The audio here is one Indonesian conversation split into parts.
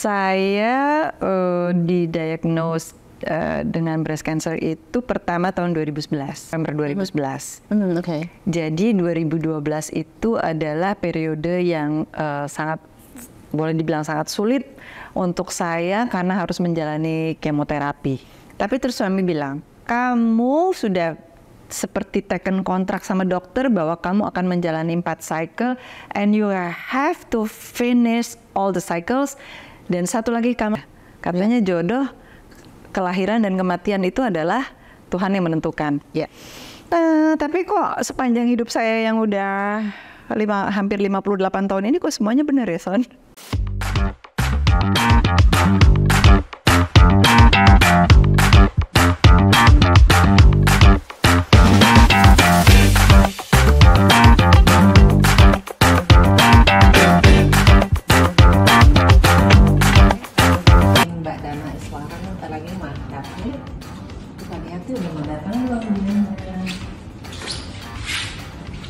Saya didiagnose dengan breast cancer itu pertama tahun 2011, November 2011. Okay. Jadi 2012 itu adalah periode yang sangat, boleh dibilang sangat sulit untuk saya karena harus menjalani kemoterapi. Tapi terus suami bilang, kamu sudah seperti taken kontrak sama dokter bahwa kamu akan menjalani 4 cycle and you have to finish all the cycles. Dan satu lagi kamu, katanya jodoh, kelahiran dan kematian itu adalah Tuhan yang menentukan. Ya. Tapi kok sepanjang hidup saya yang udah hampir 58 tahun ini kok semuanya benar ya, Son? Mbak Dana Iswara ntar lagi mantap nih. Kita lihat tuh udah mau datang belum?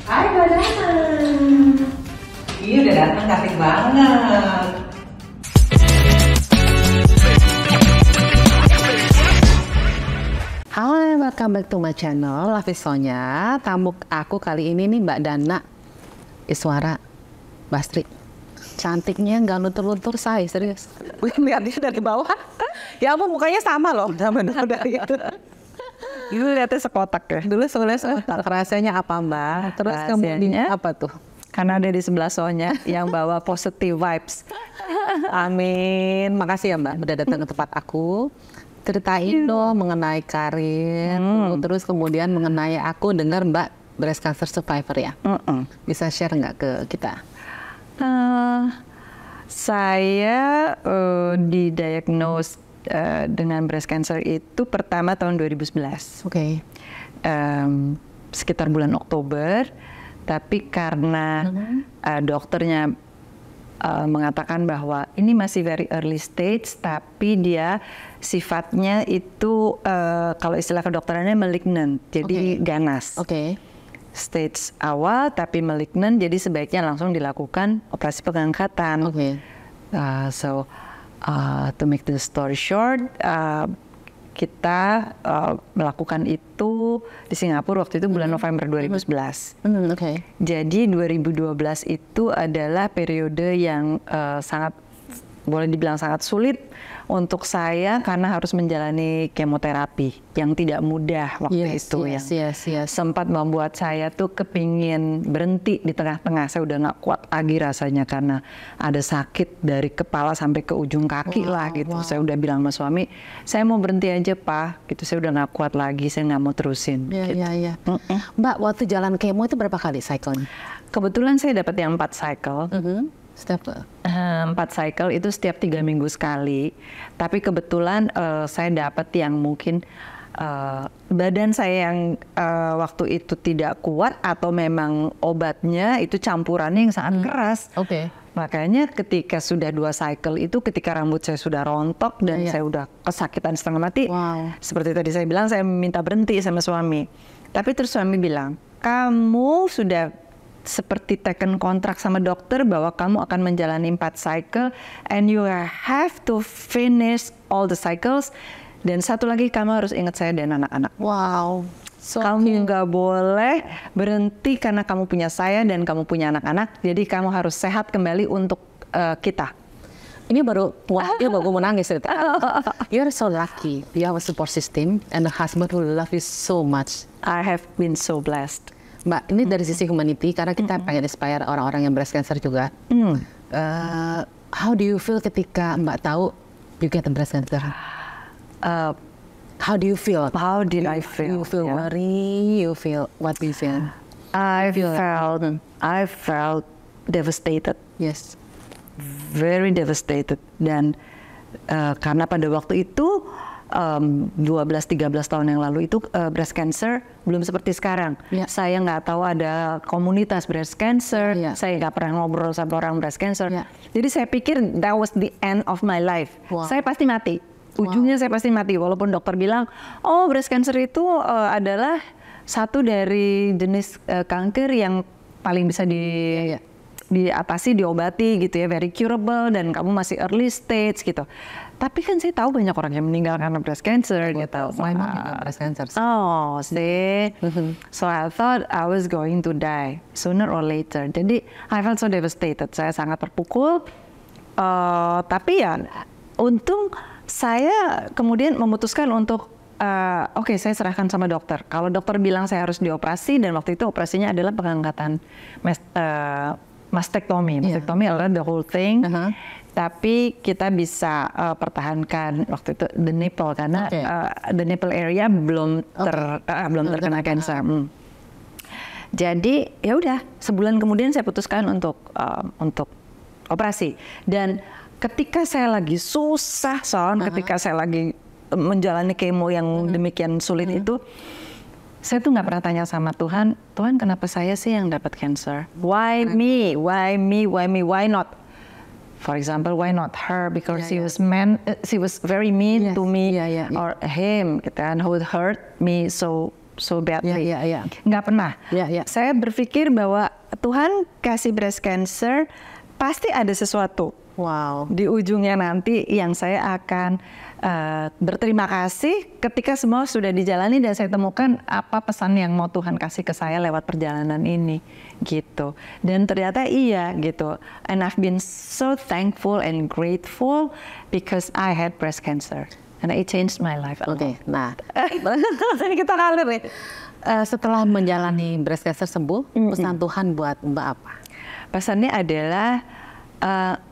Hai Mbak Dana. Iya udah datang, cantik banget. Halo, welcome back to my channel, Lavisonya. Tamu aku kali ini nih Mbak Dana Iswara Bastri. Cantiknya nggak luntur-luntur, say, serius. Lihatnya dari bawah. Ya ampun, mukanya sama loh sama dari itu. Itu lihatnya sekotak ya. Dulu sekotak. Rasanya apa Mbak? Terus kemudian apa tuh? Karena ada di sebelah Sonya yang bawa positive vibes. Amin. Makasih ya Mbak udah datang ke tempat aku. Ceritain dong mengenai karir, terus kemudian mengenai aku dengar Mbak breast cancer survivor ya. Bisa share nggak ke kita? Saya didiagnose dengan breast cancer itu pertama tahun 2011. Oke. Sekitar bulan Oktober, tapi karena dokternya mengatakan bahwa ini masih very early stage, tapi dia sifatnya itu kalau istilah kedokterannya malignant, jadi ganas. Stage awal tapi malignant, jadi sebaiknya langsung dilakukan operasi pengangkatan. To make the story short, kita melakukan itu di Singapura waktu itu bulan November 2011. Jadi 2012 itu adalah periode yang sangat, boleh dibilang sangat sulit untuk saya karena harus menjalani kemoterapi yang tidak mudah waktu itu. Sempat membuat saya tuh kepingin berhenti di tengah-tengah. Saya udah nggak kuat lagi rasanya karena ada sakit dari kepala sampai ke ujung kaki lah gitu. Saya udah bilang sama suami, saya mau berhenti aja Pak. Gitu, saya udah nggak kuat lagi, saya nggak mau terusin. Mbak, waktu jalan kemo itu berapa kali cycle-nya? Kebetulan saya dapat yang 4 cycle. Setiap 4 cycle itu setiap 3 minggu sekali. Tapi kebetulan saya dapat yang mungkin badan saya yang waktu itu tidak kuat atau memang obatnya itu campurannya yang sangat keras. Makanya ketika sudah 2 cycle itu, ketika rambut saya sudah rontok dan saya udah kesakitan setengah mati, seperti tadi saya bilang, saya minta berhenti sama suami. Tapi terus suami bilang, kamu sudah seperti taken kontrak sama dokter bahwa kamu akan menjalani 4 cycle and you have to finish all the cycles. Dan satu lagi, kamu harus ingat saya dan anak-anak. Kamu nggak boleh berhenti karena kamu punya saya dan kamu punya anak-anak. Jadi kamu harus sehat kembali untuk kita. Ini baru baru mau nangis itu. You're so lucky. You have a support system and a husband who love you so much. I have been so blessed. Mbak, ini dari sisi humanity karena kita pengen inspire orang-orang yang breast cancer juga. How do you feel ketika Mbak tahu you get breast cancer? How do you feel? How did I feel? You feel worry? You feel what do you feel? I felt devastated. Yes. Very devastated. Dan karena pada waktu itu 12-13 tahun yang lalu itu breast cancer belum seperti sekarang. Saya nggak tahu ada komunitas breast cancer. Saya nggak pernah ngobrol sama orang breast cancer. Jadi saya pikir that was the end of my life. Saya pasti mati. Ujungnya saya pasti mati. Walaupun dokter bilang, oh breast cancer itu adalah satu dari jenis kanker yang paling bisa diatasi, diobati gitu ya, very curable dan kamu masih early stage gitu. Tapi kan saya tahu banyak orang yang meninggal karena breast cancer gitu. My mom juga breast cancer. Oh, see. So I thought I was going to die sooner or later. Jadi I felt so devastated. Saya sangat terpukul. Tapi ya untung saya kemudian memutuskan untuk oke, saya serahkan sama dokter. Kalau dokter bilang saya harus dioperasi dan waktu itu operasinya adalah pengangkatan mastektomi. Mastektomi adalah the whole thing. Tapi kita bisa pertahankan waktu itu the nipple karena the nipple area belum terkena cancer. Jadi ya udah, sebulan kemudian saya putuskan untuk operasi. Dan ketika saya lagi susah, ketika saya lagi menjalani kemo yang demikian sulit itu, saya tuh nggak pernah tanya sama Tuhan, Tuhan kenapa saya sih yang dapat cancer? Why me? Why me? Why me? Why not? For example, why not her? Because she was very mean to me, or him, gitu kan, who hurt me so badly. Nggak pernah. Saya berpikir bahwa Tuhan kasih breast cancer, pasti ada sesuatu. Wow. Di ujungnya nanti yang saya akan berterima kasih ketika semua sudah dijalani dan saya temukan apa pesan yang mau Tuhan kasih ke saya lewat perjalanan ini gitu. Dan ternyata iya gitu. And I've been so thankful and grateful because I had breast cancer and it changed my life. Oke, nah kita kalir nih. Setelah menjalani breast cancer sembuh, pesan Tuhan buat Mbak apa? Pesannya adalah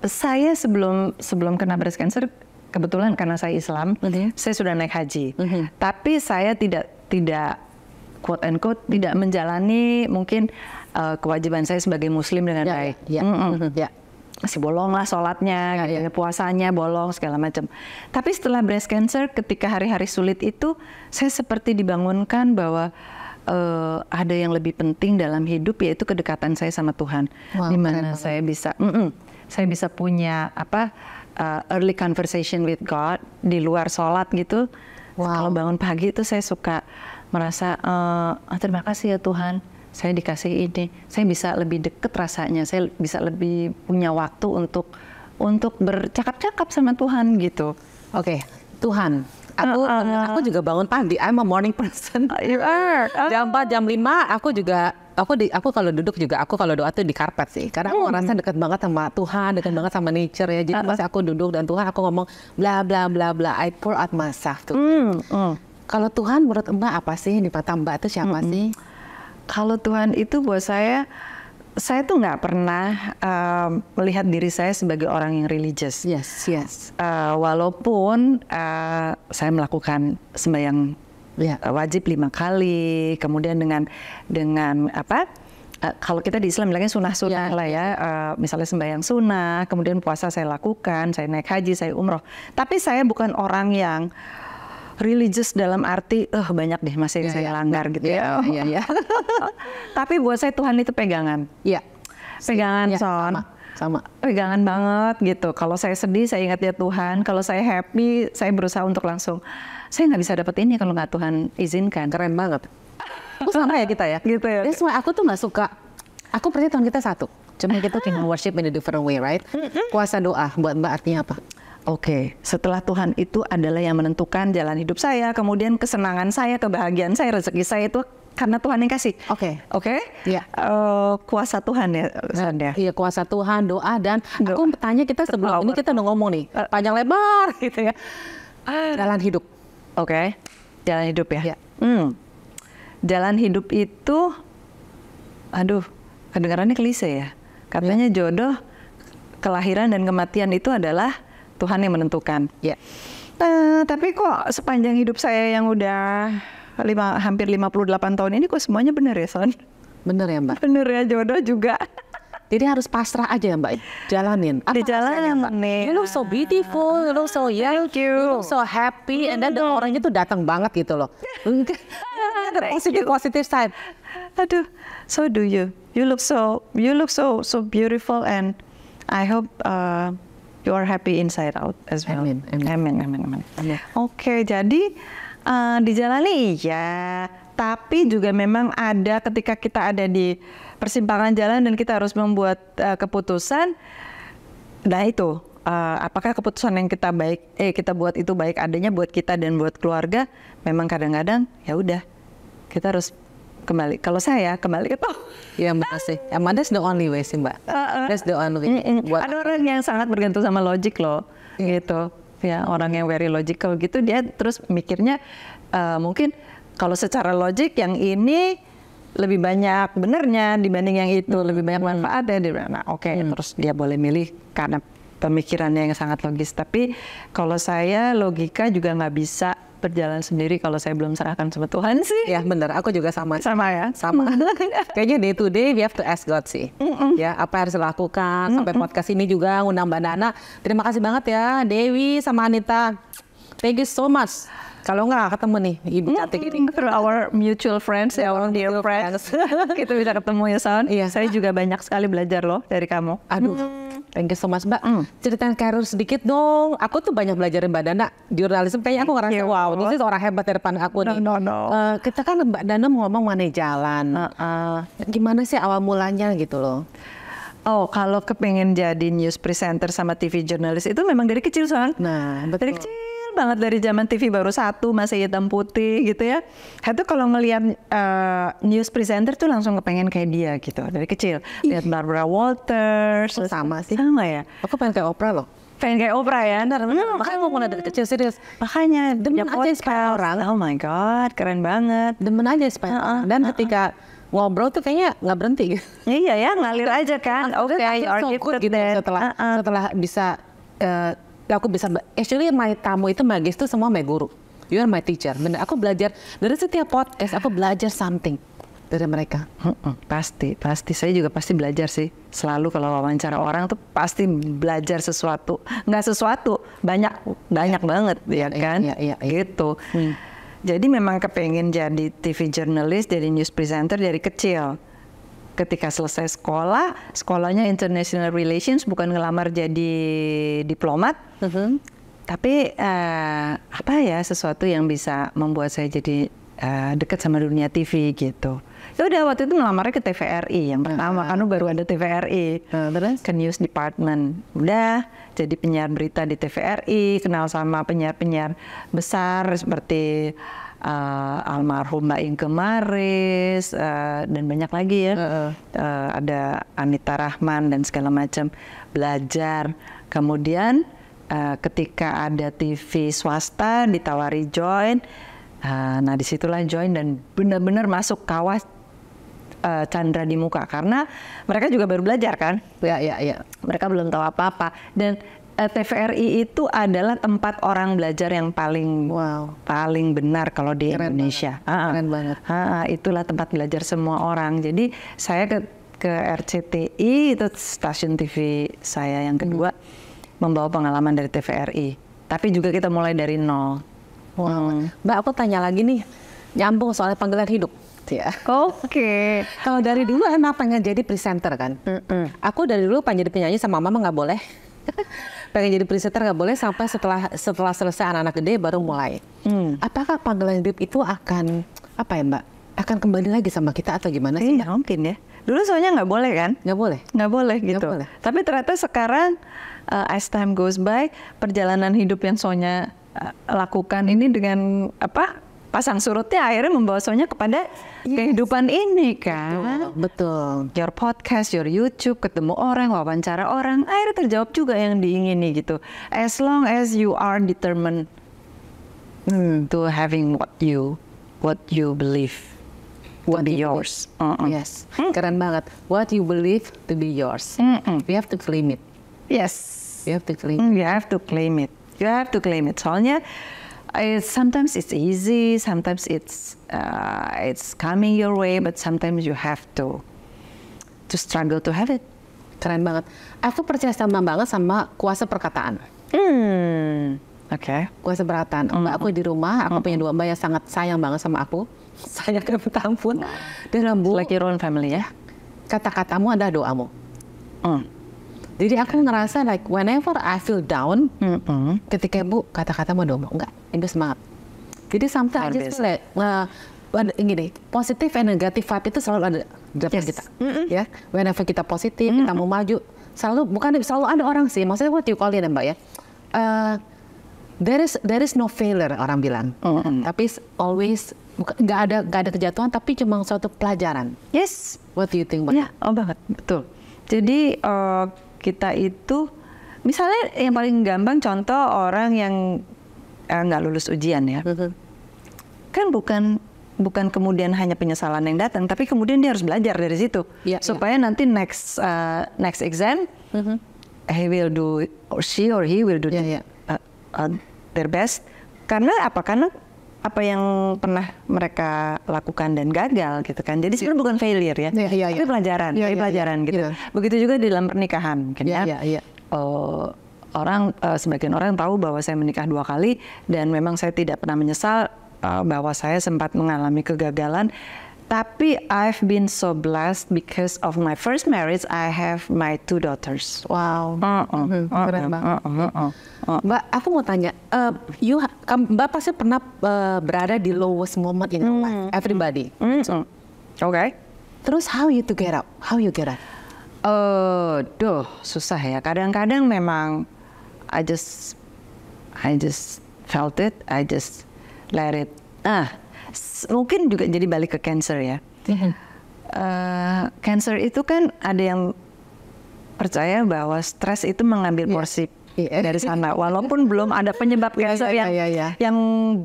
saya sebelum kena breast cancer, kebetulan karena saya Islam, saya sudah naik haji. Tapi saya tidak quote unquote tidak menjalani mungkin kewajiban saya sebagai Muslim dengan baik. Masih bolong lah sholatnya, puasanya bolong segala macam. Tapi setelah breast cancer, ketika hari-hari sulit itu, saya seperti dibangunkan bahwa ada yang lebih penting dalam hidup, yaitu kedekatan saya sama Tuhan. Di mana saya bisa punya early conversation with God di luar sholat gitu. Kalau bangun pagi itu saya suka merasa terima kasih ya Tuhan, saya dikasih ini, saya bisa lebih deket rasanya, saya bisa lebih punya waktu untuk bercakap-cakap sama Tuhan gitu. Oke, Tuhan. Aku juga bangun pagi. I'm a morning person. You are. Jam 4, jam 5 aku kalau duduk juga, aku kalau doa tuh di karpet sih. Karena aku ngerasa dekat banget sama Tuhan, dekat banget sama nature ya. Jadi pas aku duduk dan Tuhan aku ngomong bla bla bla bla, I pour out myself tuh. Kalau Tuhan menurut Mbak apa sih? Di mata Mbak itu siapa sih? Kalau Tuhan itu buat saya tuh nggak pernah melihat diri saya sebagai orang yang religious. Yes. Walaupun saya melakukan sembahyang wajib 5 kali, kemudian dengan apa? Kalau kita di Islam bilangnya sunah-sunah lah ya. Misalnya sembahyang sunnah, kemudian puasa saya lakukan, saya naik haji, saya umroh. Tapi saya bukan orang yang religious dalam arti banyak deh masih saya langgar gitu ya. Tapi buat saya Tuhan itu pegangan. Pegangan sama. Pegangan banget gitu. Kalau saya sedih saya ingat ya Tuhan. Kalau saya happy saya berusaha untuk langsung. Saya nggak bisa dapet ini kalau nggak Tuhan izinkan. Keren banget. Aku sama ya kita ya. Gitu ya. That's why aku tuh nggak suka. Aku percaya Tuhan kita satu. Cuma kita can worship in a different way, right? Kuasa doa buat Mbak artinya apa? Oke, setelah Tuhan itu adalah yang menentukan jalan hidup saya, kemudian kesenangan saya, kebahagiaan saya, rezeki saya itu karena Tuhan yang kasih. Oke. Iya. Kuasa Tuhan ya, Sandra. Iya, kuasa Tuhan, doa dan aku bertanya kita sebelum ini kita udah ngomong nih panjang lebar gitu ya. Jalan hidup. Oke. Jalan hidup ya. Jalan hidup itu, kedengarannya klise ya. Katanya jodoh, kelahiran dan kematian itu adalah Tuhan yang menentukan. Tapi kok sepanjang hidup saya yang udah hampir 58 tahun ini kok semuanya benar ya, Son? Bener ya, Mbak? Bener ya, jodoh juga. Jadi harus pasrah aja ya, Mbak? Jalanin. Dijalanin. You look so beautiful, you look so young, you look so happy, and then orangnya tuh datang banget gitu loh. Positive side. Aduh, so do you. You look so beautiful, and I hope you are happy inside out as well. Amin. Oke, jadi dijalani iya, tapi juga memang ada ketika kita ada di persimpangan jalan dan kita harus membuat keputusan. Nah itu, apakah keputusan yang kita buat itu baik adanya buat kita dan buat keluarga? Memang kadang-kadang ya udah kita harus kembali. Kalau saya kembali ke toh. Ya Mbak sih. Emang that's the only way sih Mbak. That's the only way. Ada orang yang sangat bergantung sama logik loh, gitu. Ya orang yang very logical gitu dia terus mikirnya mungkin kalau secara logik yang ini lebih banyak benernya dibanding yang itu, lebih banyak manfaatnya. Nah oke, terus dia boleh milih karena pemikirannya yang sangat logis. Tapi kalau saya logika juga nggak bisa berjalan sendiri kalau saya belum serahkan sama Tuhan sih. Ya benar, aku juga sama. Sama ya? Sama. Kayaknya day to day we have to ask God sih. Ya, apa yang harus dilakukan. Sampai podcast ini juga ngundang Mbak Dana. Terima kasih banget ya Dewi sama Anita. Thank you so much. Kalau nggak ketemu nih ibu cantik ini. Through our mutual friends, our dear friends. Kita bisa ketemu ya Son. Iya. Saya juga banyak sekali belajar loh dari kamu. Aduh. Thank you so much Mbak. Ceritain karir sedikit dong. Aku tuh banyak belajar Mbak Dana. Jurnalisme kayaknya aku ngerasa wow, ini seorang hebat di depan aku nih. No. Kita kan Mbak Dana ngomong mengenai jalan. Gimana sih awal mulanya gitu loh? Oh, kalau kepengen jadi news presenter sama TV jurnalis itu memang dari kecil Son. Nah, betul. Dari kecil banget, dari zaman TV baru 1 masih hitam putih gitu ya. Itu kalau ngelihat news presenter tuh langsung kepengen kayak dia gitu dari kecil. Lihat Barbara Walters. Sama sih. Sama ya. Aku pengen kayak Oprah loh. Pengen kayak Oprah ya. Makanya mau mulai dari kecil serius. Makanya Demen aja inspire orang. Oh my God, keren banget. Demen aja inspire orang. Dan ketika ngobrol tuh kayaknya nggak berhenti gitu. Iya ya, ngalir aja kan. Oke, so good gitu. Setelah bisa aku bisa, actually my tamu itu magis tuh semua my guru. You are my teacher. Bener, aku belajar dari setiap podcast, aku belajar something dari mereka. Pasti. Saya juga pasti belajar sih. Selalu kalau wawancara orang tuh pasti belajar sesuatu. Nggak sesuatu, banyak banget ya kan. Iya. Gitu. Jadi memang kepengen jadi TV jurnalis, jadi news presenter dari kecil. Ketika selesai sekolahnya International Relations, bukan ngelamar jadi diplomat, tapi sesuatu yang bisa membuat saya jadi dekat sama dunia TV gitu. Ya udah waktu itu ngelamarnya ke TVRI yang pertama, kan baru ada TVRI, terus ke News Department. Udah jadi penyiar berita di TVRI, kenal sama penyiar-penyiar besar seperti almarhum Mbak Inke Maris dan banyak lagi ya. Ada Anita Rahman dan segala macam. Belajar. Kemudian ketika ada TV swasta ditawari join, nah disitulah join dan benar-benar masuk kawah candra di muka karena mereka juga baru belajar kan. Ya. Mereka belum tahu apa-apa dan TVRI itu adalah tempat orang belajar yang paling benar kalau di Indonesia. Keren banget. Itulah tempat belajar semua orang. Jadi saya ke RCTI, itu stasiun TV saya yang kedua, membawa pengalaman dari TVRI. Tapi juga kita mulai dari nol. Mbak, aku tanya lagi nih, nyambung soal panggilan hidup. Ya. Oke. Kalau dari dulu emang pengen jadi presenter kan? Aku dari dulu pengen jadi penyanyi sama mama nggak boleh. Pengen jadi presenter nggak boleh sampai setelah selesai anak-anak gede baru mulai. Apakah panggilan hidup itu akan Mbak? Akan kembali lagi sama kita atau gimana sih? Iya mungkin ya. Dulu soalnya nggak boleh kan? Nggak boleh gitu. Nggak boleh. Tapi ternyata sekarang as time goes by, perjalanan hidup yang Sonya lakukan ini dengan pasang surutnya akhirnya membawa Sonya kepada kehidupan ini kan. Betul. Your podcast, your YouTube, ketemu orang, wawancara orang, akhirnya terjawab juga yang diingini gitu. As long as you are determined to having what you believe to be yours. Yes, keren banget. What you believe to be yours. We have to claim it. Yes. We have to claim it. You have to claim it. You have to claim it. Soalnya sometimes it's easy, sometimes it's coming your way, but sometimes you have to struggle to have it. Keren banget. Aku percaya banget sama kuasa perkataan. Oke. Kuasa perkataan. Mbak aku di rumah, aku punya 2 mbak yang sangat sayang banget sama aku. Sayang ke ampun. Dan Bu, like your own family ya. Kata-katamu adalah doamu. Jadi aku ngerasa like whenever I feel down, ketika Bu kata-katamu doamu, enggak, itu semangat. Jadi sometimes I just feel like gini, positif and negatif vibe itu selalu ada di depan kita, ya. Whenever kita positif, kita mau maju, selalu ada orang sih. Maksudnya what you call it, Mbak ya. There is no failure, orang bilang. Tapi always nggak ada kejatuhan, tapi cuma suatu pelajaran. Yes. What do you think, Mbak? Ya, banget, betul. Jadi kita itu, misalnya yang paling gampang contoh orang yang nggak lulus ujian ya, kan bukan kemudian hanya penyesalan yang datang, tapi kemudian dia harus belajar dari situ, supaya nanti next exam he will do, or she or he will do their best. Karena apa? Karena apa yang pernah mereka lakukan dan gagal gitu kan. Jadi sebenarnya bukan failure ya, tapi pelajaran, pelajaran gitu. Begitu juga di dalam pernikahan, mungkin sebagian orang tahu bahwa saya menikah 2 kali dan memang saya tidak pernah menyesal bahwa saya sempat mengalami kegagalan. Tapi I've been so blessed because of my first marriage. I have my 2 daughters. Wow, keren banget. Mbak, aku mau tanya, Mbak pasti pernah berada di lowest moment in your life, everybody. Okay. Terus how you get up? Susah ya. Kadang-kadang memang I just felt it. I just let it. Mungkin juga jadi balik ke cancer ya. Cancer itu kan ada yang percaya bahwa stres itu mengambil porsi dari sana. Walaupun belum ada penyebab cancer yang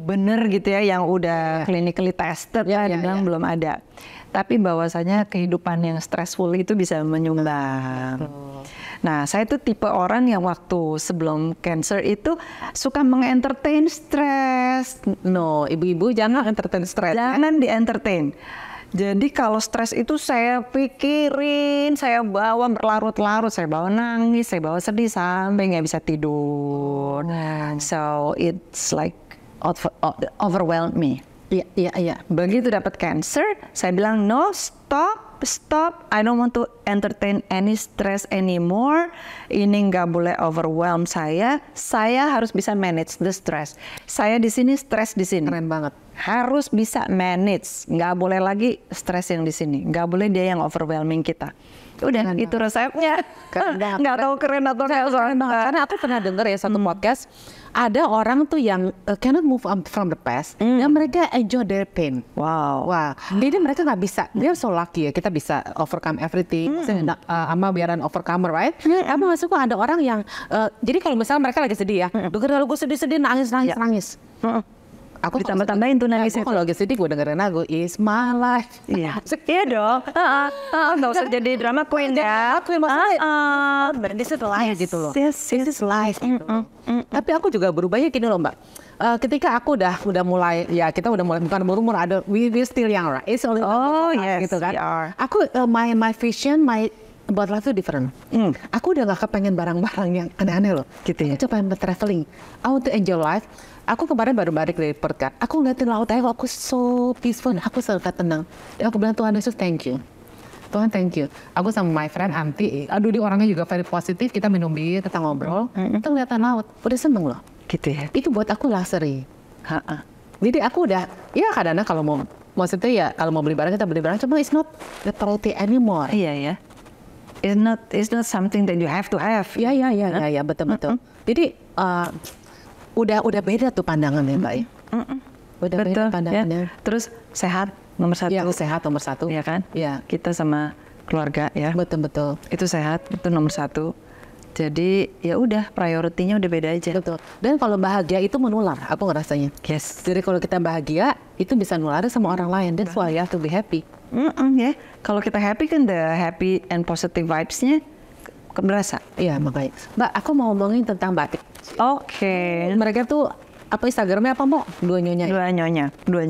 benar gitu ya, yang udah clinically tested, dibilang belum ada. Tapi bahwasanya kehidupan yang stressful itu bisa menyumbang. Nah, saya tuh tipe orang yang waktu sebelum cancer itu suka mengentertain stres. No, ibu-ibu jangan entertain stres. Jangan di-entertain. Jadi kalau stres itu saya pikirin, saya bawa berlarut-larut, saya bawa nangis, saya bawa sedih sampai nggak bisa tidur. So it's like overwhelm me. Iya. Begitu dapat cancer, saya bilang no, stop. I don't want to entertain any stress anymore. Ini nggak boleh overwhelm saya. Saya harus bisa manage the stress. Saya di sini, stres di sini. Keren banget. Harus bisa manage. Nggak boleh lagi stres yang di sini. Nggak boleh dia yang overwhelming kita. Udah, itu resepnya. Nggak tahu keren atau nggak. Karena aku pernah dengar ya satu podcast, ada orang tuh yang cannot move on from the past, dan mereka enjoy their pain. Wow. Jadi mereka nggak bisa. They're so lucky ya, kita bisa overcome everything. Ama biaran overcomer, right? Apa maksudku ada orang yang, jadi kalau misalnya mereka lagi sedih ya, dengerin lagu sedih-sedih, nangis. Aku ditambah-tambahin tuh nangisnya. Aku kalau lagi sedih gue dengerin lagu It's My Life. Iya dong. Nggak usah jadi drama queen ya. This is life gitu loh. This is life. Tapi aku juga berubahnya gini loh Mbak. Ketika aku udah mulai, ya kita udah mulai bukan berumur, ada we still young, right? It's only gitu kan. Aku my vision, about life itu different. Aku udah gak kepengen barang-barang yang aneh-aneh loh. Gitu ya. Aku pengen traveling. I want to enjoy life. Aku kemarin baru balik dari Perth kan. Aku ngeliatin laut aja, aku so peaceful. Aku sangat tenang. Dan aku bilang, Tuhan Yesus thank you. Tuhan thank you. Aku sama my friend Anti, dia orangnya juga very positif. Kita minum bir, kita ngobrol. Kita ngeliatin laut. Udah seneng loh. Gitu ya. Itu buat aku luxury. Jadi aku udah, ya kadang-kadang kalau mau, maksudnya ya kalau mau beli barang kita beli barang. Cuma it's not the priority anymore. Iya ya. It's not something that you have to have. Ya, betul. Jadi udah beda tuh pandangannya, Mbak. Udah betul, beda pandangannya. Ya. Terus sehat nomor 1. Ya, sehat nomor 1. Ya kan? Ya. Kita sama keluarga ya. Betul. Itu sehat, itu nomor 1. Jadi ya udah, prioritinya udah beda aja. Betul. Dan kalau bahagia itu menular, aku ngerasanya. Yes. Jadi kalau kita bahagia, itu bisa nular sama orang lain. That's why you have to be happy. Ya. Kalau kita happy kan the happy and positive vibes-nya berasa. Iya, makanya. Mbak, aku mau ngomongin tentang batik. Oke. Mereka tuh apa Instagramnya apa Mbak? Dua nyonya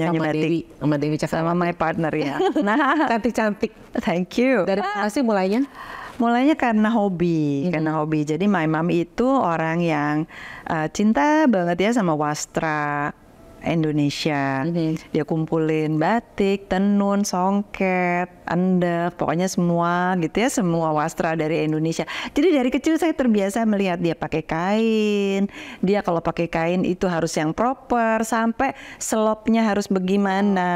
sama batik. Sama Dewi sama my partner ya. Nah, cantik. Thank you. Dari mana sih mulainya? Mulainya karena hobi, Jadi my mom itu orang yang cinta banget ya sama wastra Indonesia. Dia kumpulin batik, tenun, songket, endek, pokoknya semua gitu ya, semua wastra dari Indonesia. Jadi dari kecil saya terbiasa melihat dia pakai kain, dia kalau pakai kain itu harus yang proper, sampai selopnya harus bagaimana,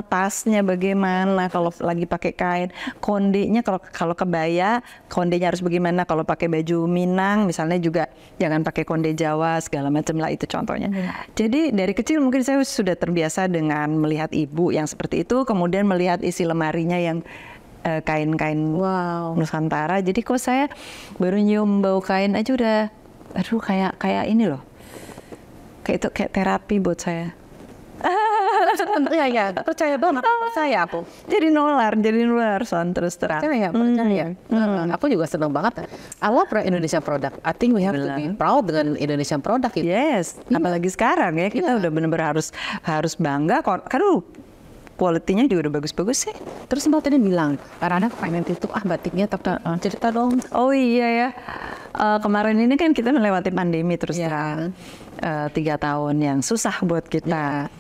tasnya bagaimana kalau lagi pakai kain, kondenya kalau kebaya, kondenya harus bagaimana, kalau pakai baju Minang misalnya juga jangan pakai konde Jawa segala macam lah, itu contohnya. Jadi dari kecil mungkin saya sudah terbiasa dengan melihat ibu yang seperti itu, kemudian melihat isi lemarinya yang kain-kain Nusantara. Jadi kok saya baru nyium bau kain aja udah, aduh kayak ini loh, kayak terapi buat saya. Iya, percaya banget, percaya aku. Jadi nular son, terus terang. Percaya. Aku juga senang banget. I love Indonesian product. I think we have to be proud dengan Indonesian product. Yes, apalagi sekarang ya, kita udah benar-benar harus bangga. Karena kualitinya juga udah bagus-bagus sih. Terus Mbak tadi bilang, karena finance itu batiknya tapi cerita dong. Oh iya ya, kemarin ini kan kita melewati pandemi terus terang. 3 tahun yang susah buat kita.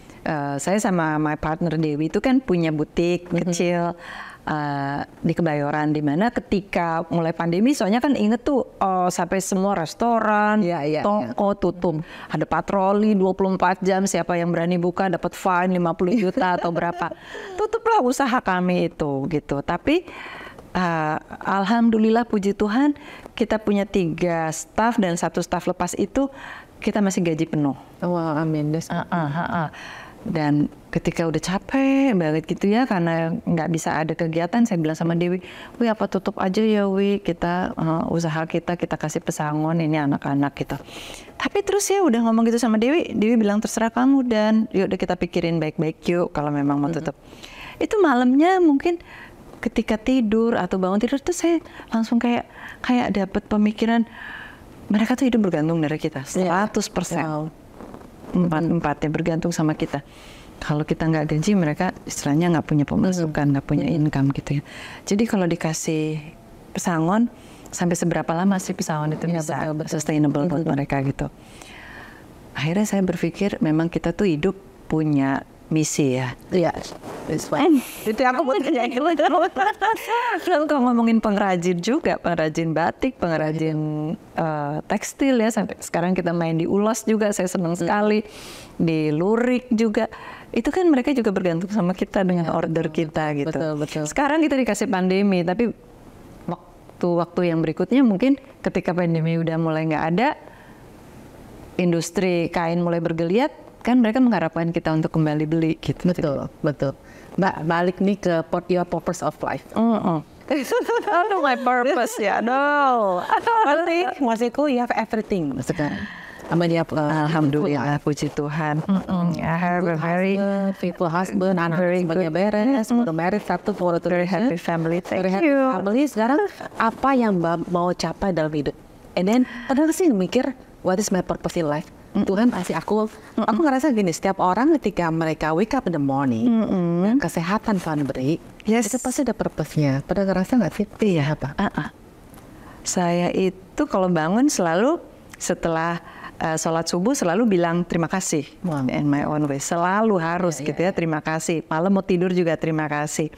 Saya sama my partner Dewi itu kan punya butik kecil di Kebayoran, di mana ketika mulai pandemi, soalnya kan inget tuh sampai semua restoran, toko tutup, ada patroli 24 jam, siapa yang berani buka dapat fine 50 juta atau berapa, tutuplah usaha kami itu gitu. Tapi alhamdulillah puji Tuhan kita punya 3 staff dan 1 staff lepas itu kita masih gaji penuh. Wah, amin. Dan ketika udah capek banget gitu ya, karena nggak bisa ada kegiatan, saya bilang sama Dewi, "Wi, apa tutup aja ya Wi, kita usaha kita kasih pesangon ini anak-anak gitu." Tapi terus ya udah ngomong gitu sama Dewi bilang terserah kamu dan yuk udah kita pikirin baik-baik yuk kalau memang mau tutup. Itu malamnya mungkin ketika tidur atau bangun tidur tuh saya langsung kayak dapat pemikiran mereka tuh hidup bergantung dari kita 100%. Empatnya bergantung sama kita. Kalau kita nggak gaji, mereka istilahnya nggak punya pemasukan, nggak punya income gitu ya. Jadi kalau dikasih pesangon, sampai seberapa lama sih pesangon itu bisa sustainable buat mereka gitu. Akhirnya saya berpikir memang kita tuh hidup punya misi ya. Iya. Itu aku buat kayak gitu. Dan kalau ngomongin pengrajin juga, pengrajin batik, pengrajin tekstil ya, sampai sekarang kita main di Ulos juga, saya senang sekali. Di Lurik juga. Itu kan mereka juga bergantung sama kita dengan order kita gitu. Betul. Sekarang kita dikasih pandemi, tapi waktu yang berikutnya mungkin ketika pandemi udah mulai nggak ada, industri kain mulai bergeliat, kan mereka mengharapkan kita untuk kembali beli gitu. Betul. Mbak, balik nih ke your purpose of life. Aduh, my purpose ya. No. Maksudku you have everything. Maksudnya alhamdulillah, puji Tuhan. I have a very faithful husband, anak semuanya beres, udah married, very happy family. Very happy family. Sekarang apa yang Mbak mau capai dalam hidup? And then padahal sih mikir, what is my purpose in life? Tuhan pasti aku ngerasa gini, setiap orang ketika mereka wake up in the morning, kesehatan Tuhan beri, itu pasti ada purpose-nya. Pada ngerasa nggak sih? Iya, apa? Saya itu kalau bangun selalu setelah sholat subuh selalu bilang terima kasih. In my own way, selalu harus gitu ya, terima kasih. Malam mau tidur juga terima kasih.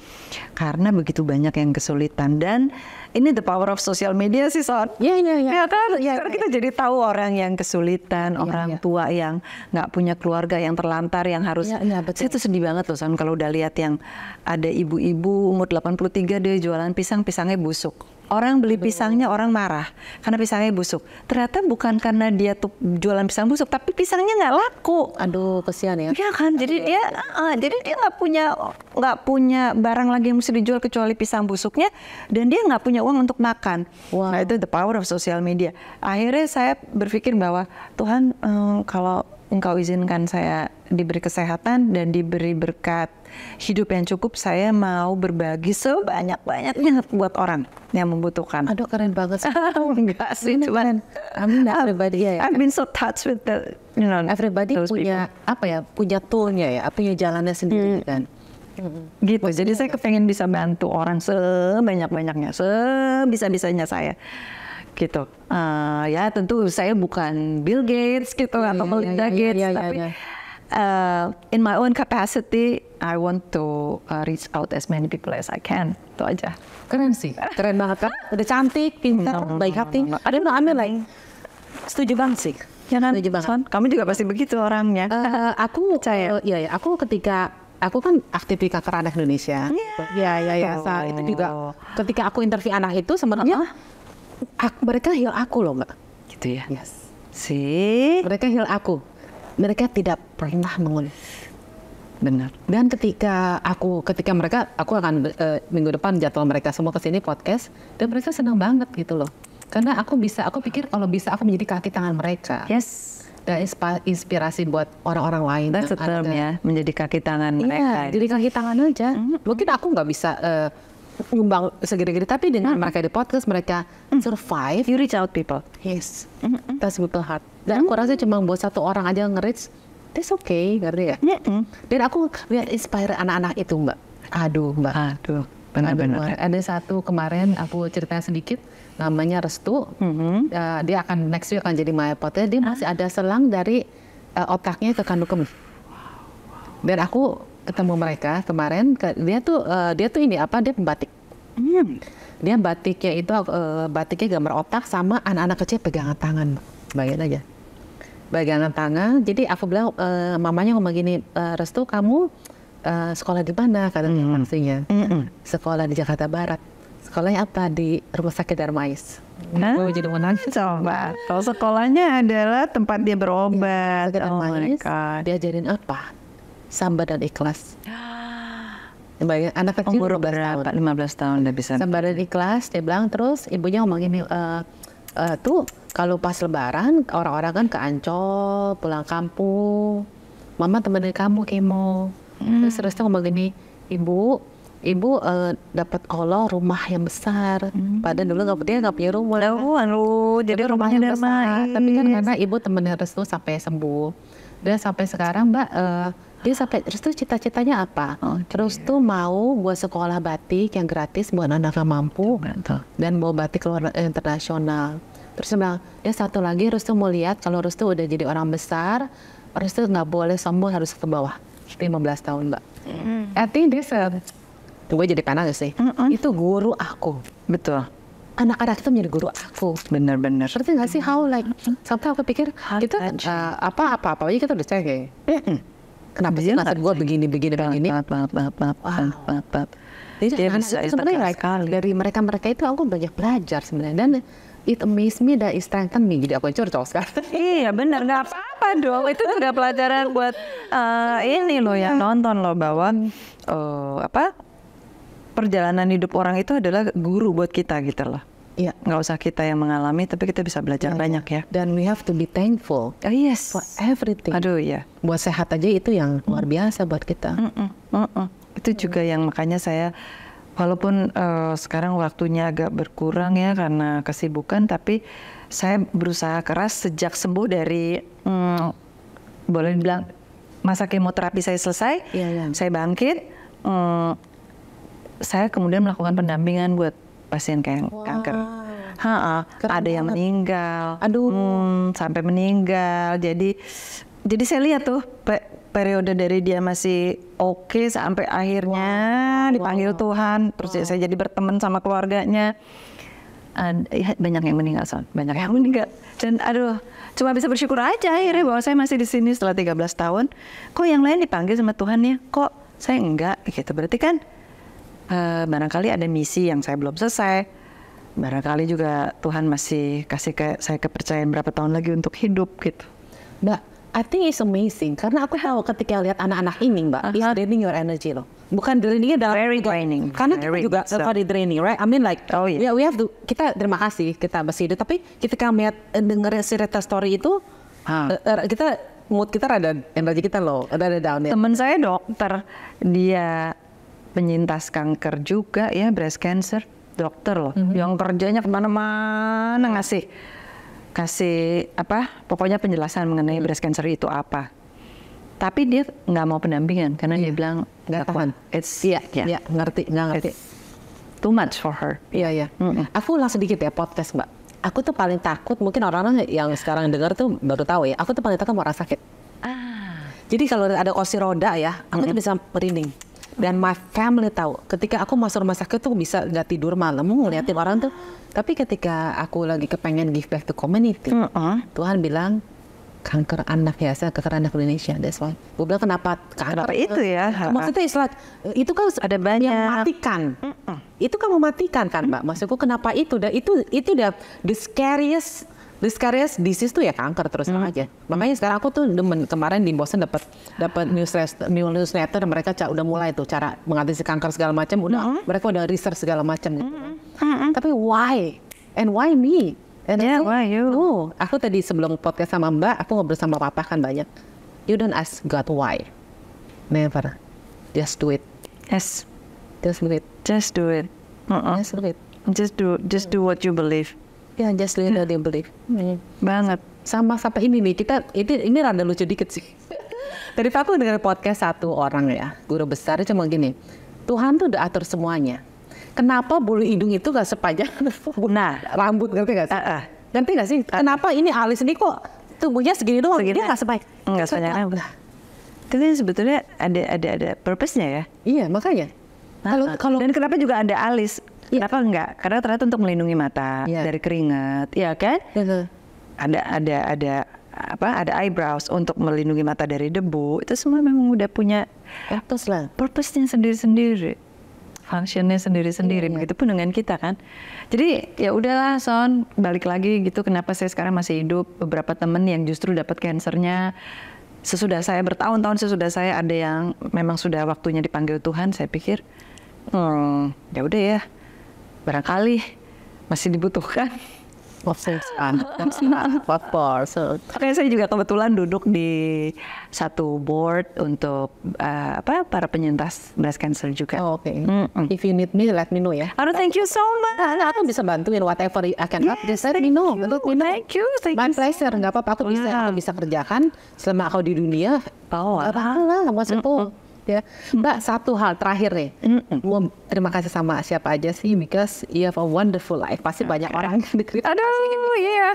Karena begitu banyak yang kesulitan, dan ini the power of social media sih, Son. Ya kan? Karena kita jadi tahu orang yang kesulitan, orang tua yang nggak punya keluarga, yang terlantar, yang harus. Saya tuh sedih banget loh, Son, kalau udah lihat yang ada ibu-ibu umur 83 dia jualan pisangnya busuk. Orang beli pisangnya, orang marah karena pisangnya busuk. Ternyata bukan karena dia tuh jualan pisang busuk, tapi pisangnya nggak laku. Aduh, kesian ya. Iya kan, jadi dia nggak punya barang lagi yang mesti dijual kecuali pisang busuknya, dan dia nggak punya uang untuk makan. Nah, itu the power of social media. Akhirnya saya berpikir bahwa Tuhan, kalau Engkau izinkan saya diberi kesehatan dan diberi berkat hidup yang cukup, saya mau berbagi sebanyak-banyaknya buat orang yang membutuhkan. Aduh, keren banget. Enggak sih, cuman everybody I've been so touched with the, everybody punya punya toolnya ya, punya jalannya sendiri kan. Gitu. Jadi saya kepengen bisa bantu orang sebanyak-banyaknya, sebisa-bisanya saya. Gitu. Ya tentu saya bukan Bill Gates gitu atau Melinda Gates, tapi in my own capacity I want to reach out as many people as I can. Itu aja. Keren sih, keren banget kan? Udah cantik, pintar, baik hati. I don't know, I mean like, setuju banget sih. Ya kan, Setuju banget. Son? Kamu juga pasti begitu orangnya. Aku percaya, iya, aku ketika aku kan aktif di Kanker Anak Indonesia. Iya. Saat itu juga ketika aku interview anak itu sebenarnya mereka heal aku loh, Mbak. Gitu ya. Yes. Sih. Mereka heal aku. Mereka tidak pernah mengeluh. Benar. Dan ketika mereka, aku akan minggu depan jadwal mereka semua ke sini podcast, dan mereka senang banget gitu loh. Karena aku pikir kalau bisa aku menjadi kaki tangan mereka. Yes. Dan inspirasi buat orang-orang lain. That's the term ya, menjadi kaki tangan mereka. Iya, jadi kaki tangan aja. Mungkin aku nggak bisa nyumbang segede-gede, tapi dengan mereka di podcast, mereka survive. You reach out people. Yes, that's people heart. Dan aku rasa cuma buat satu orang aja nge-reach, that's okay, ngerti ya? Dan aku lihat inspire anak-anak itu, Mbak. Aduh, Mbak. Aduh, benar-benar. Ada satu kemarin aku cerita sedikit, namanya Restu. Dia akan next week akan jadi my podcast. Dia masih ada selang dari otaknya ke kandung kemih. Dan aku ketemu mereka kemarin, dia tuh ini apa? Dia pembatik. Dia batiknya itu batiknya gambar otak sama anak-anak kecil pegangan tangan, bayangin aja. Pegangan tangan. Jadi aku bilang mamanya ngomong gini, Restu kamu sekolah di mana? Katanya maksudnya. Sekolah di Jakarta Barat. Sekolahnya apa? Di Rumah Sakit Darmais. Gue jadi menangis. Coba. Kalau sekolahnya adalah tempat dia berobat. Ya, Oh my God. Diajarin apa? Sabar dan ikhlas. Bayangin, anak kecil Umur 15 tahun. berapa? 15 tahun udah bisa. Sabar dan ikhlas, dia bilang. Terus ibunya ngomong gini, tuh kalau pas lebaran orang-orang kan ke Ancol, pulang kampung, mama temenin kamu kemo. Terus ngomong gini, ibu dapat Allah rumah yang besar. Padahal dulu dia nggak punya rumah. Jadi rumahnya besar. Tapi kan karena ibu temenin Restu sampai sembuh. Dan sampai sekarang Mbak, dia sampai Restu cita-citanya apa? Restu mau buat sekolah batik yang gratis buat anak yang mampu. Dan mau batik luar internasional. Terus dia bilang, dia satu lagi Restu mau lihat kalau Restu udah jadi orang besar, Restu nggak boleh sombong, harus ke bawah. 15 tahun Mbak. I think this gue jadi pengen sih. Itu guru aku. Betul. Anak-anak itu menjadi guru aku. Benar-benar. Ngerti nggak sih how like sampai aku pikir kita apa aja kita udah cek. Kenapa sih nasib gue begini. Jadi sebenarnya like, dari mereka itu aku banyak belajar sebenarnya, dan it amazed me dan it strengthened me. Jadi aku curcol sekarang. Iya benar, nggak apa-apa dong. Itu juga pelajaran buat ini loh ya, nonton loh bahwa perjalanan hidup orang itu adalah guru buat kita gitu loh. Iya. Nggak usah kita yang mengalami, tapi kita bisa belajar banyak ya. Dan we have to be thankful Yes. for everything. Aduh ya. Buat sehat aja itu yang luar biasa buat kita. Itu juga yang makanya saya, walaupun sekarang waktunya agak berkurang ya karena kesibukan, tapi saya berusaha keras sejak sembuh dari boleh dibilang masa kemoterapi saya selesai, saya bangkit. Saya kemudian melakukan pendampingan buat pasien kanker. Ada yang meninggal, sampai meninggal. Jadi saya lihat tuh periode dari dia masih oke sampai akhirnya dipanggil Tuhan. Terus saya jadi berteman sama keluarganya. Banyak yang meninggal, banyak yang meninggal. Dan cuma bisa bersyukur aja akhirnya bahwa saya masih di sini setelah 13 tahun. Kok yang lain dipanggil sama Tuhan ya? Kok saya enggak? Gitu. Berarti kan barangkali ada misi yang saya belum selesai. Barangkali juga Tuhan masih kasih saya kepercayaan berapa tahun lagi untuk hidup gitu. Mbak, I think it's amazing. Karena aku tahu ketika lihat anak-anak ini, Mbak, it's draining your energy loh. Bukan drainingnya dalam very draining. Karena kita juga sekali draining, right? I mean like, we have to, kita terima kasih kita masih hidup. Tapi ketika denger cerita story itu, mood kita rada, energi kita low, rada down ya. Temen saya dokter, dia penyintas kanker juga ya, breast cancer, dokter loh, yang kerjanya kemana-mana ngasih pokoknya penjelasan mengenai breast cancer itu apa. Tapi dia nggak mau pendampingan karena dia bilang nggak tahan. Nggak ngerti. Too much for her. Iya. Aku ulang sedikit ya podcast Mbak. Aku tuh paling takut, mungkin orang-orang yang sekarang dengar tuh baru tahu ya. Aku tuh paling takut sama orang sakit. Jadi kalau ada kursi roda ya, aku tuh bisa merinding. Dan my family tahu, ketika aku masuk rumah sakit tuh bisa nggak tidur malam ngeliatin orang tuh. Tapi ketika aku lagi kepengen give back to community, Tuhan bilang kanker anak ya, saya kanker anak Indonesia. That's why. Gue bilang kenapa kanker itu ya? Maksudnya istilah itu kan ada banyak yang mematikan. Itu kan mematikan kan, Mbak. Maksudku kenapa itu? Dan itu udah the scariest disease tuh ya kanker terus aja. Makanya sekarang aku tuh demen, kemarin di Boston dapat newsletter mereka udah mulai tuh cara mengatasi kanker segala macam, mereka udah research segala macam gitu. Tapi why? And why me? And why you? No, aku tadi sebelum podcast sama Mbak, aku ngobrol sama Papa kan banyak. You don't ask God why. Never. Just do it. Yes. Just do it. Just do it. Just do it. Just do what you believe. Ya, just do what you believe. Banget. Sama sampai ini nih, ini rada lucu dikit sih. Tadi aku dengar podcast satu orang ya, guru besar, cuma gini, Tuhan tuh udah atur semuanya. Kenapa bulu hidung itu gak sepanjang rambut, ngerti gak sih? Ngerti gak sih? Kenapa ini alis ini kok tumbuhnya segini doang, dia gak sepanjang? Nggak sepanjang rambut. Itu sebetulnya ada purpose-nya ya. Iya, makanya. Dan kenapa juga ada alis? Kenapa enggak? Karena ternyata untuk melindungi mata dari keringat, ya kan? Ada eyebrows untuk melindungi mata dari debu. Itu semua memang udah punya purpose-nya sendiri-sendiri, function-nya sendiri-sendiri. Begitupun dengan kita kan. Jadi ya udahlah Son, balik lagi gitu. Kenapa saya sekarang masih hidup? Beberapa teman yang justru dapat kansernya sesudah saya bertahun-tahun sesudah saya, ada yang memang sudah waktunya dipanggil Tuhan. Saya pikir, ya udah ya. Barangkali masih dibutuhkan. Of course. Makanya saya juga kebetulan duduk di satu board untuk para penyintas breast cancer juga. Oh, okay. If you need me, let me know ya. Thank you so much. Aku bisa bantuin whatever I can help. Just let me know. Thank you. My pleasure. Nggak apa-apa. Aku bisa kerjakan selama aku di dunia. Nggak apa-apa. Maksudku. Ya, Mbak, satu hal terakhir nih. Terima kasih sama siapa aja sih, because you have a wonderful life. Pasti banyak orang yang dikritik. Aduh, iya.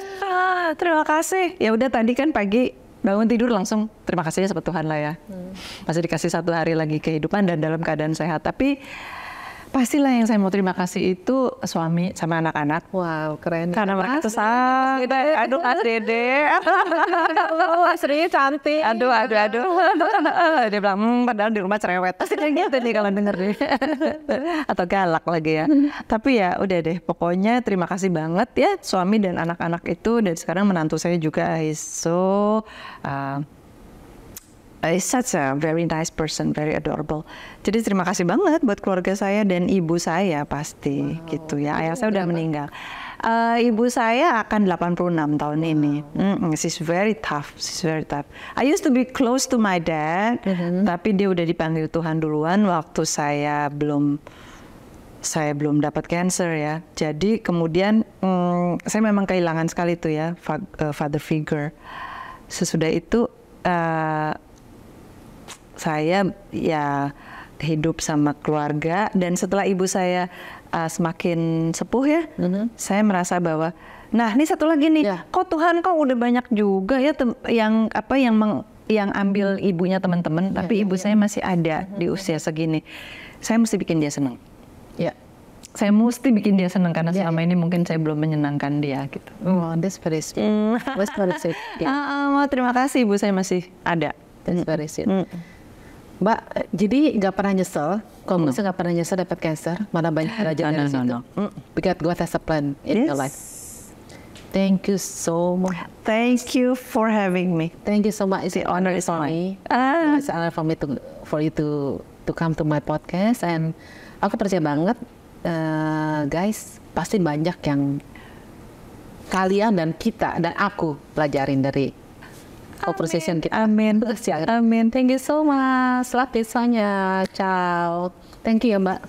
Terima kasih. Ya udah, tadi kan pagi bangun tidur langsung terima kasih sama Tuhan lah ya. Masih dikasih 1 hari lagi kehidupan dan dalam keadaan sehat. Tapi pastilah yang saya mau terima kasih itu suami sama anak-anak. Wow, keren. Karena mereka tuh aduh Dede. Sri cantik. Aduh. Dia bilang, padahal di rumah cerewet. Pasti kayak gitu nih kalau denger deh. Atau galak lagi ya. Tapi ya udah deh, pokoknya terima kasih banget ya suami dan anak-anak itu. Dan sekarang menantu saya juga, he's such a very nice person, very adorable. Jadi terima kasih banget buat keluarga saya dan ibu saya pasti gitu ya. Ayah saya udah meninggal. Ibu saya akan 86 tahun ini. She's very tough. I used to be close to my dad, tapi dia udah dipanggil Tuhan duluan waktu saya belum dapat cancer ya. Jadi kemudian saya memang kehilangan sekali tuh ya father figure. Sesudah itu saya ya hidup sama keluarga, dan setelah ibu saya semakin sepuh ya, saya merasa bahwa ini satu lagi nih, kok Tuhan kok udah banyak juga ya yang ambil ibunya teman-teman, tapi ibu saya masih ada di usia segini. Saya mesti bikin dia senang. Saya mesti bikin dia senang karena selama ini mungkin saya belum menyenangkan dia gitu. Oh, that's very sweet. That's very sweet. Terima kasih ibu saya masih ada. That's very sweet. Mbak, jadi nggak pernah nyesel, kalau nggak pernah nyesel dapat cancer, mana banyak belajar dari situ. Because God has a plan in your life. Thank you so much. Thank you for having me. Thank you so much. The honor is mine. It's an honor for me for you to come to my podcast, and aku percaya banget, guys, pasti banyak yang kalian dan kita dan aku pelajarin dari conversation kita. Amin. Thank you so much. Selamat pisahnya. Ciao. Thank you ya Mbak.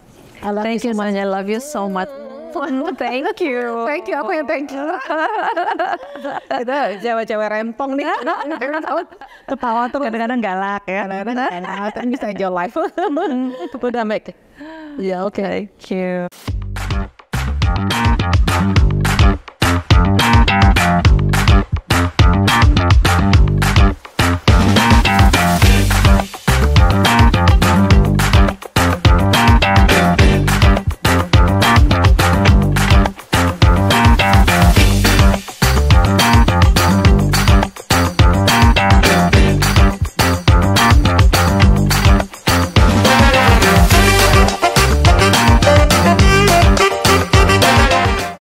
Thank you so much. I love you so much. Thank you. Thank you. Aku yang thank you. Kita cewek-cewek rempong nih. Ketawa tuh kadang-kadang galak ya. Kadang-kadang enak. Tapi bisa enjoy life. Udah make. Ya, oke. Thank you.